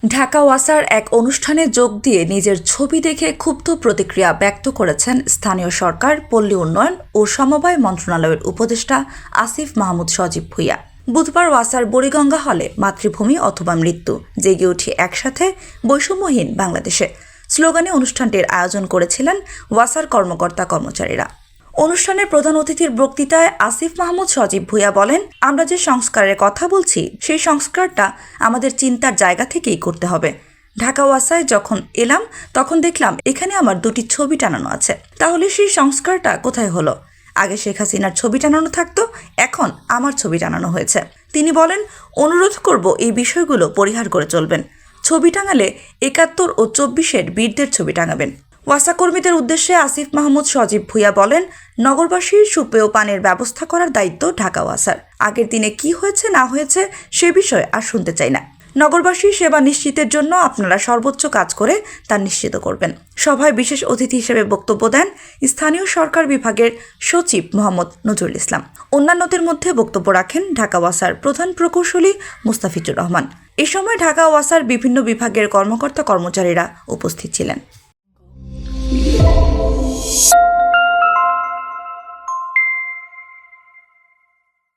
ঢাকা ওয়াসার এক অনুষ্ঠানে যোগ দিয়ে নিজের ছবি দেখে ক্ষুব্ধ প্রতিক্রিয়া ব্যক্ত করেছেন স্থানীয় সরকার, পল্লী উন্নয়ন ও সমবায় মন্ত্রণালয়ের উপদেষ্টা আসিফ মাহমুদ সজীব ভূঁইয়া। বুধবার ওয়াসার বুড়িগঙ্গা হলে মাতৃভূমি অথবা মৃত্যু, জেগে উঠি একসাথে বৈষম্যহীন বাংলাদেশে স্লোগানে অনুষ্ঠানটির আয়োজন করেছিলেন ওয়াসার কর্মকর্তা কর্মচারীরা। অনুষ্ঠানের প্রধান অতিথির বক্তৃতায় আসিফ মাহমুদ সজীব ভূঁইয়া বলেন, আমরা যে সংস্কারের কথা বলছি সেই সংস্কারটা আমাদের চিন্তার জায়গা থেকেই করতে হবে। ঢাকা ওয়াসায় যখন এলাম তখন দেখলাম এখানে আমার দুটি ছবি টানানো আছে, তাহলে সেই সংস্কারটা কোথায় হলো? আগে শেখ হাসিনার ছবি টানানো থাকতো, এখন আমার ছবি টানানো হয়েছে। তিনি বলেন, অনুরোধ করব এই বিষয়গুলো পরিহার করে চলবেন। ছবি টাঙালে ৭১ ও ২৪-এর বীরদের ছবি টাঙাবেন। ওয়াসা কর্মীদের উদ্দেশ্যে আসিফ মাহমুদ সজীব ভূঁইয়া বলেন, নগরবাসীর সুপেয় পানির ব্যবস্থা করার দায়িত্ব ঢাকা ওয়াসার। আগের দিনে কি হয়েছে না হয়েছে সে বিষয়ে আর শুনতে চাই না। নগরবাসীর সেবা নিশ্চিতের জন্য আপনারা সর্বোচ্চ কাজ করে তা নিশ্চিত করবেন। সভায় বিশেষ অতিথি হিসেবে বক্তব্য দেন স্থানীয় সরকার বিভাগের সচিব মোহাম্মদ নজরুল ইসলাম। অন্যান্যদের মধ্যে বক্তব্য রাখেন ঢাকা ওয়াসার প্রধান প্রকৌশলী মুস্তাফিজুর রহমান। এ সময় ঢাকা ওয়াসার বিভিন্ন বিভাগের কর্মকর্তা কর্মচারীরা উপস্থিত ছিলেন।